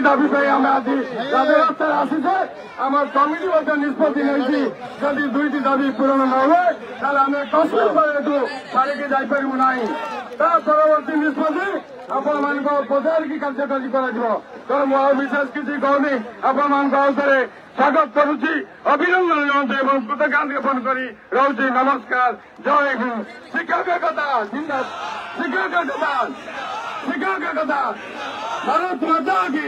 दाबी पे आम आज राजरास्तार आसीचे आम कमिटी निष्पत्ति नहीं जदि दुईटी दाबी पूरण न हुए आम कसम छाड़ी जापरू ना परवर्ती निष्पत्ति आपण मान पचारिकी कार्यकारी कर विशेष किसी कहनी आपण मान स्वागत करुच्ची अभिनंदन जनाऊँ कृतज्ञता ज्ञापन कर रही नमस्कार जय हिंद शिक्षक एकता जिंदाबाद शिक्षक एकता शिक्षक एकता भारत माता की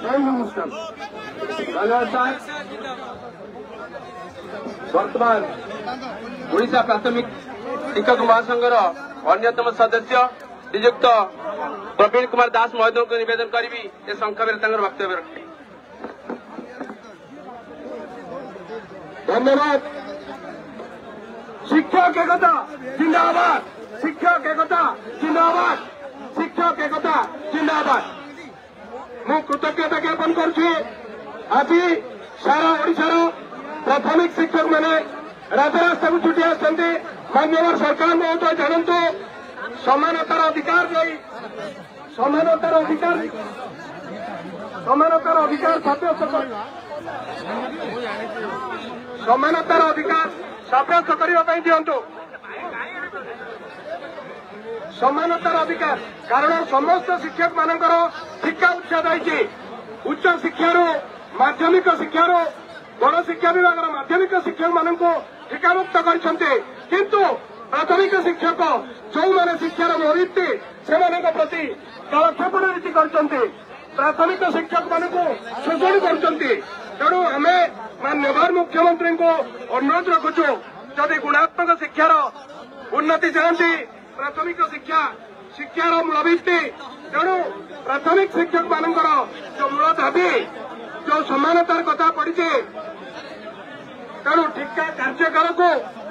जय नमस्कार धन्यवाद वर्तमान ओडिशा प्राथमिक शिक्षक महासंघर अन्यतम सदस्य नियुक्त प्रवीण कुमार दास महोदय को निवेदन करी ए संख्या में वक्तव्य रखे। धन्यवाद। शिक्षक एकता जिंदाबाद शिक्षक एकता जिंदाबाद शिक्षक एकता जिंदाबाद मु कृतज्ञता ज्ञापन करुच्ची आज सारा ओडिशार प्राथमिक शिक्षक मैंने राजरास्ता को छुट्टी आसते माननीय सरकार महोदय जानतु समानतार अधिकार नहीं समानतार अधिकार समानतार अधिकार सब्यस्त करने दिंतु समानतार अधिकार कारण समस्त शिक्षक मानकर शिक्षा उच्छेद होती उच्च शिक्षार माध्यमिक शिक्षार बड़ शिक्षा विभाग माध्यमिक शिक्षक मान टीकामुक्त करते किंतु प्राथमिक शिक्षक जो मैंने शिक्षार मरीति से प्रति कालक्षेपण रीति करते प्राथमिक शिक्षक मान शोषण करते तेणु आम माननीय मुख्यमंत्री को अनुरोध रखुचु जदि गुणात्मक शिक्षार उन्नति चाहती प्राथमिक शिक्षार मूलभित्ति तेणु प्राथमिक शिक्षक मानकर जो मूल दाबी जो समानतार कथा पड़ी तेणु ठिका कार्यकाल को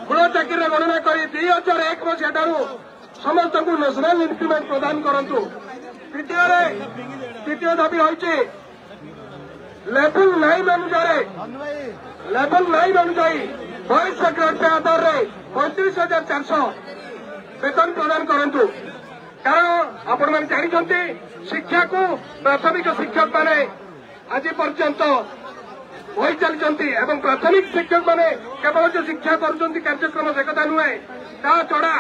गुण चाकरी गणना कर 2001 मसीहा ठारू समस्त को नेशनल इंक्रीमेंट प्रदान करूँ। द्वितीय दाबी होती लेवल 9 अनुजाई वरिष्ठ ग्रेड पे आधार में 35,400 वेतन प्रदान करूँ कारण आपण मैंने जानते शिक्षा को प्राथमिक शिक्षक मैंने आज पर्यंत वही चलती एवं प्राथमिक शिक्षक मैंने केवल जो शिक्षा कार्यक्रम से कथा नुहे ता छड़ा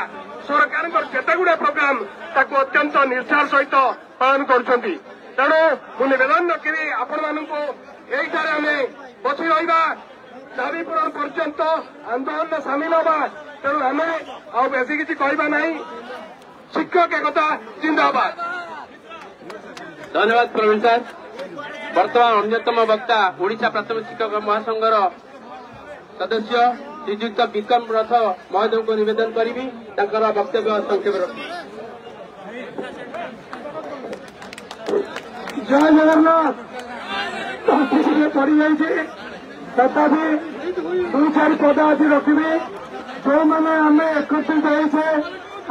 सरकार जेते गुड़ा प्रोग्राम ताको अत्यंत निष्ठार सहित पालन करुँच तेणु मु निवेदन रखी आपण मानू यही आम बसी रहा दाबी पूरण पर्यंत आंदोलन सामिल हवा तेणु आम आ बेसी किसी कहवा ना शिक्षक एकता जिंदाबाद। धन्यवाद प्रवीण सर। वर्तमान अन्यतम वक्ता ओडिशा प्राथमिक शिक्षक महासंघर सदस्य श्रीयुक्त विक्रम रथ महोदय को निवेदन करी वक्तव्य संक्षेप रखी। जय जगन्नाथ पड़ी जाइए तथापि 2-4 पद आज रखी जो मैंने आम एकत्रित होइछे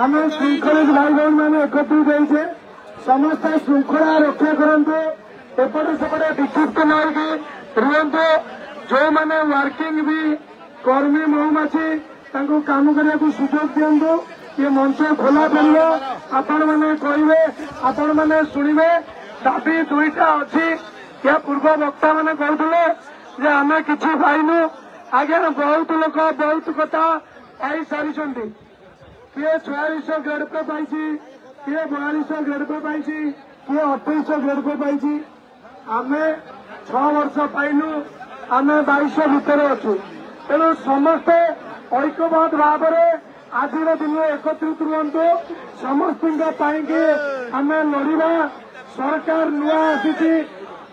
आम श्रृंखलित भाई बहन मैंने एकत्रित होइछे समस्त श्रृंखला रक्षा करते एपटे सेपटे विक्षिप्त नहीं रुहतु जो मैंने वर्किंग भी कर्मी महुमाछी काम करने को सुजोग दिंतु ये मंच खोला पड़ो आपण मैंने कहे आपण मैंने शुणे दाबी 2टा अच्छी या पूर्व वक्ता मैंने कहते आम कि पाइनु आज्ञा बहुत लोक बहुत कथा पाई सारी किए 4600 ग्रेड पे पाई किए 4200 ग्रेड पे पाई किए 2800 ग्रेड पे पाई आम 6 वर्ष पाइनु आम 2200 भितर अच्छु तेणु समस्ते ऐक्यबद्ध भाव आज दिन एकत्रित रुहतु समस्त आम लड़वा सरकार नुआ आसी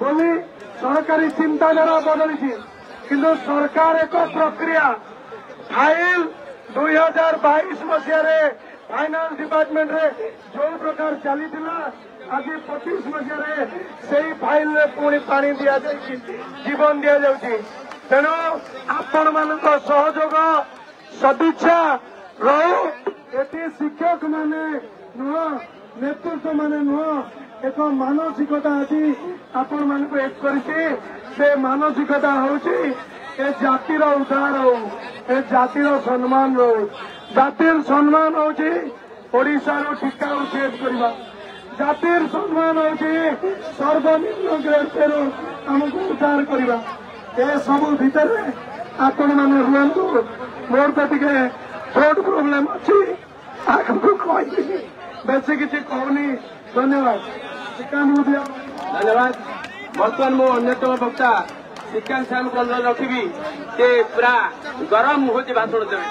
बोली सरकारी चिंताधारा बदली किंतु सरकार एक प्रक्रिया फाइल 2022 मसीह फाइनान्स डिपार्टमेंट रे जो प्रकार चली आज 25 मसीह से फाइल रे पुणी पानी दि जीवन दि जाऊँगी तेणु आपण मान सहयोग सदिच्छा रहू ये शिक्षक माने नुह नेतृत्व माने नुह एक मानसिकता अच्छी आपण मान एक से मानसिकता हूँ जातिर उद्धार हो जातिर सम्मान रो जातिर सम्मान हूँ ओडिशार टीका उच्छेद करवा জাতির সম্মান হচ্ছে সর্বনিম্ন গ্রেড পেরু আমাকে উদ্ধার করা এসবু ভিতরে আপন মানে রুহতু মোর তো টিকে ভোট প্ରୋବ୍ଲେମ ଅଛି ଆଗକୁ କହିବି ବେଶୀ କିଛି କହୁନି ଧନ୍ୟବାଦ। ଧନ୍ୟବାଦ। ବର୍ତ୍ତମାନ ମୁଁ ଅନ୍ୟତମ ବକ୍ତା ଶ୍ରୀକାନ୍ତ ସାହେବଙ୍କୁ ଅନୁରୋଧ ରଖିବି ସେ ପୁରା ଗରମ ହଉଛି ଭାଷଣ ଦେବେ।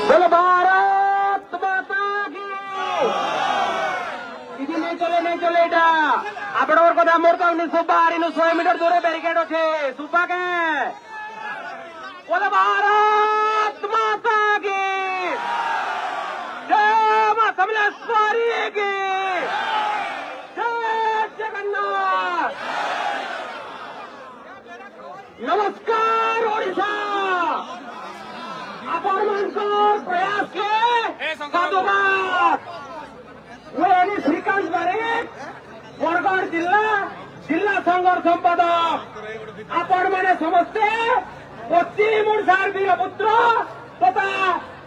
बोलो भारत माता की इधर नहीं चले एटा आपण कथा मोर कहनी सुबा आरी 100 मीटर दूर बैरिकेड अच्छे सुबा के बोलो भारत माता की जय मां समलेश्वरी की जय जगन्नाथ। नमस्कार ओडिशा आपण प्रयास के साधुवाद मुझे श्रीकांत बारिक बरगढ़ जिला संघर संपादक आपण मैंने समस्ते पश्चिम ओडिशार वीरपुत्र तथा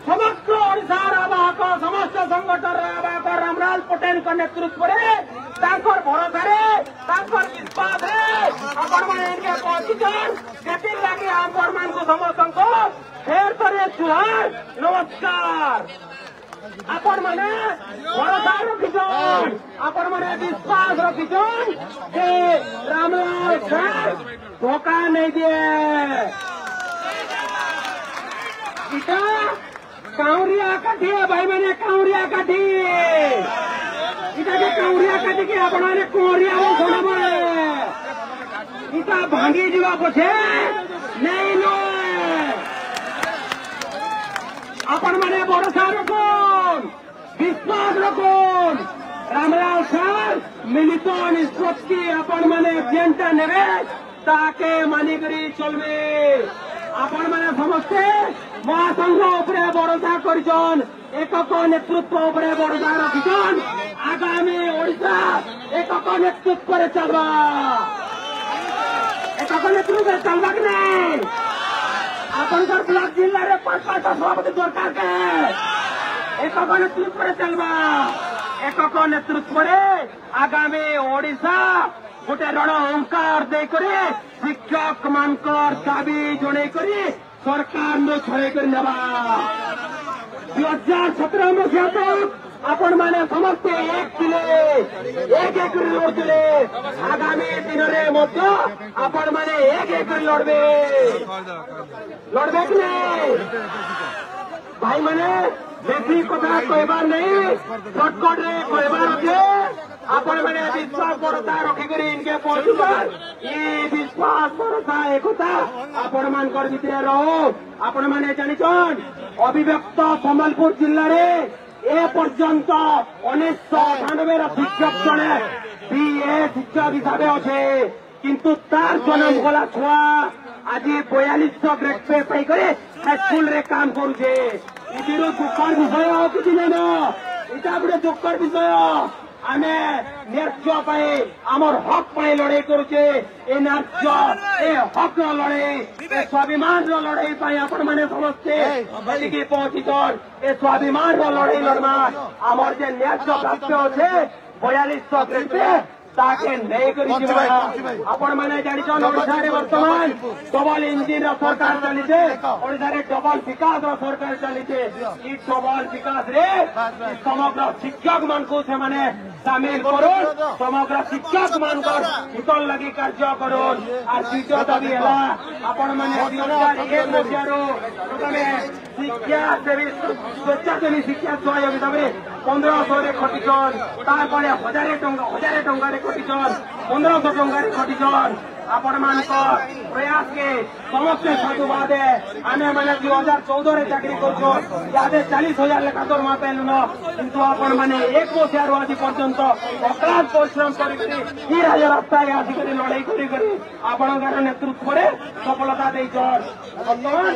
समग्र ओडिशार आवाहक समस्त संगठन आवाहक रामलाल पटेल नेतृत्व में भरोसा विश्वास आपण मैंने पहुंचीचन से लगे आपण मान समस्त फेर करे जुहार नमस्कार। आपण मैंने भरोसा रखीचन आपण मैंने विश्वास रखीचन जे रामलाल सर धोखा नहीं दिए। इटा काउरिया काठी भाई मैंने काउरिया काठी इटा के काउरिया काठी के आपण मैंने कोरिया सुना इटा भांगी जीवा पछे नहीं नो आपण मैंने भरोसा रखुन विश्वास रखुन रामलाल सर मिलित निष्पत्ति आपण मैंने जेनटा नेबे ताके मानिकरी चलबे। आपण मैंने समस्ते महासंघ उपरे भरोसा करिचन एकक नेतृत्व उपरे भरोसा रखिचन आगामी ओडिशा एकक नेतृत्व रे चलबा एकक नेतृत्व रे चलबा कि नहीं आपण ब्लॉक जिला रे 5-5 सभापति दरकार के एकक नेतृत्व रे चलबा एकक नेतृत्व रे आगामी ओडिशा गोटे रण ओंकार देकरी शिक्षक मानकर दाबी जणे करी सरकार नो छड़े कर नेबा 2017 मसीहा तक आपण माने समस्ते एक थिले एक लड़ते आगामी दिन में मध्य आपण माने एक लड़बे कि नहीं भाई मैंने बेसी कथा कहबार नहीं शॉर्टकट रे कहबार अच्छे आपण मैंने विश्वास भरोसा रखिकर इनके पहुंचुकर ये विश्वास भरोसा एकता आपण मानकर भितर रहो। आपण मैंने जानिछन अभिव्यक्त सम्बलपुर जिले रे ए पर्यंत 1998 शिक्षक जने बीए शिक्षक हिसाब अच्छे किंतु तार जन्म गला छुआ आज 4200 ग्रेड पे पाई हाईस्कूल रे काम करुचे इधर दुखर विषय कि इटा गोटे दुखर विषय आमे न्याय आमर हक पाई लड़ाई करुचे ए न्याय ए हक लड़ाई ए स्वाभिमान लड़ाई आपण मैंने समस्ते बलिकी पहुंचीचन ए स्वाभिमान लड़ाई लड़मा आमर जे न्याय प्राप्त अच्छे 4200 ग्रेड पे ताके नहीं करी आपण मैंने जानिछन ओडिशा रे वर्तमान डबल इंजिन सरकार चलीचे ओडिशा रे डबल विकास सरकार चलीचे ई डबल विकास रे समग्र शिक्षक मान को से माने शामिल करूँ समग्र शिक्षक मान हित लगी कार्य करूँ और द्वितीय दाबी है आपण मैंने 2001 मसीहारू शिक्षा सेवी स्वेच्छासेवी शिक्षा सहयोगिता 1500 रे खटिचन तारपर 1000 टंका रे खटिचन 1500 टंका रे खटिचन आपण मान प्रयास के समस्त साधुवाद है आने मैंने 2014 रे चाकरी करो यादे 40,000 लेखा दरमा पेलुन किंतु आपण मैंने 1 मसीहारू आज पर्यंत अक्लांत परिश्रम करी रास्ता आसिक लड़ाई करी आपण नेतृत्व में सफलता देचन बर्तमान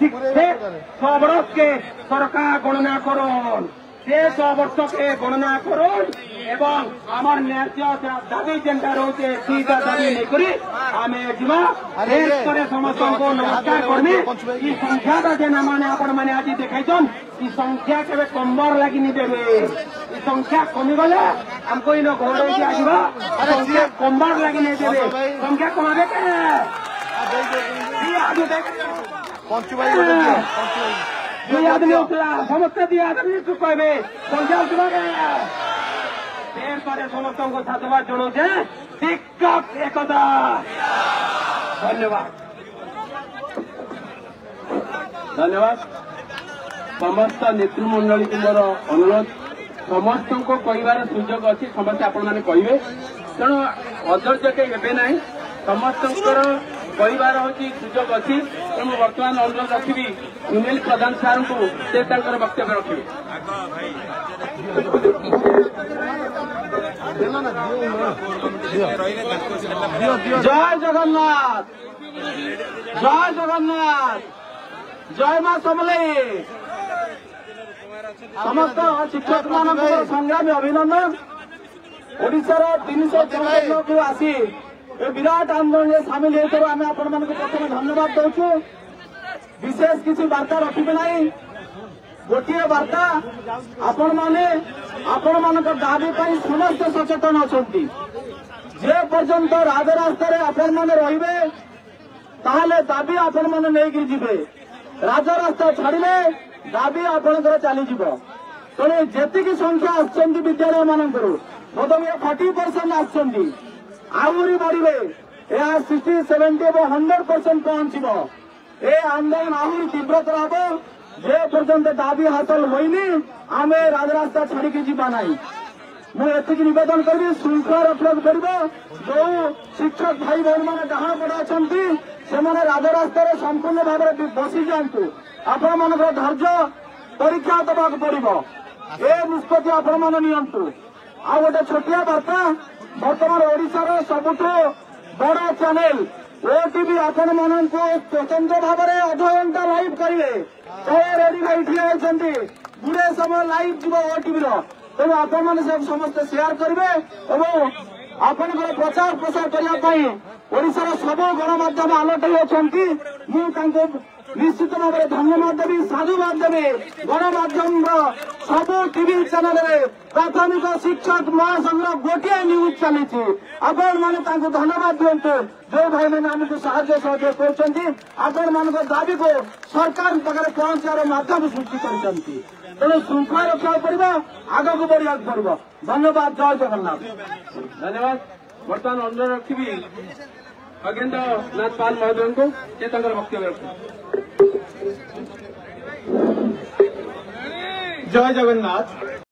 6 वर्ष के सरकार गणना करो शेष वर्ष के गणना करूँ एवं आमर न्याय दाबी जेनटा रोचे सीटा दाबी नहीं करी आम जी समस्त को नमस्कार करमी ई संख्या जेन मैंने आपण मैंने आज देखाइछन ई संख्या केवे कम्बर लगी नहीं देवे ई संख्या कमी गले हमको इन घोड़े की आजीवा संख्या कम्बर लगी नहीं देवे संख्या कमावे के आज देख दुई आदमी उठला समस्त दुई आदमी कहबे संख्या उठवा फेर पर समस्त को साधुवाद जनाऊे शिक्षक एकता धन्यवाद धन्यवाद समस्त नेतृमंडली को मोर अनुरोध समस्त को कहबार सुजोग अच्छी समस्त आपण मैंने कहे तेणु अधर्य के हेबे ना समस्त कहबार हूँ सुजोग अच्छी तेणु बर्तमान अनुरोध रखी सुनील प्रधान सार को से वक्तव्य रखिए जय जगन्नाथ जय जगन्नाथ जय मां समलेई समस्त शिक्षक मान संग्रामी अभिनंदन ओडिशार 314 लोक आसी विराट आंदोलन में सामिल होकर आम आपण मान प्रथम धन्यवाद दौचु विशेष किसी वार्ता रखिबे नहीं गोटे वार्ता आपण माने आपण मान दाबी समस्त सचेतन अच्छा जे पर्यंत राजरास्ता आपण मैंने रे ताहले दाबी आपण मैंने नहीं जीवे राजरास्ता छाड़े दाबी आपणकर चलीज तेणु जी संख्या आसुच्च विद्यालय मानक बोधे 40% आसुच्च आहरी बढ़े यह 60, 70 और 100% पहुंचब ए आंदोलन आहरी तीव्रतर हम जे पर्यंत दाबी हासिल होनी आम राजरास्ता छाड़ी जीवा ना मुझे नवेदन करी श्रृंखला रखा पड़ो जो शिक्षक भाई भौन मैंने डाण पड़ा अच्छा से राजरास्ता संपूर्ण भाव में बसी जातु आपण मान धैर्य परीक्षा दबाक पड़ो ए निष्पत्ति आपण मैंने नियंतु आ गोटे छोटिया वार्ता बर्तमान ओडिशार सबुठ बड़ चैनल ओटीवी आपण मान स्वतंत्र भाव में अध घंटा लाइव करेंगे चाहे रेडी भाई ठिया होती गुड़े समय लाइव जीव ओटीवी तेणु आपण मैंने समस्त शेयर करेंगे और आपण प्रचार प्रसार करने ओडिशार सब गणमाध्यम आलट होती निश्चित भाव में धन्यवाद देवी साधुवाद देवी गणमाध्यम सब टीवी चैनल प्राथमिक शिक्षक महासंघ गोटे न्यूज चली आपण मैंने धन्यवाद दिंतु जो भाई मैंने आमको साहाय्य सहयोग कर मान दाबी को सरकार पाखे पहुंचार मध्यम सृष्टि कर तेणु श्रृंखला रखा पड़ो आग को बढ़िया पड़ो धन्यवाद जय जगन्नाथ धन्यवाद बर्तमान अनुरोध रखी खगेन्द्र नाथ पाल महोदय को वक्तव्य रखें जय जगन्नाथ।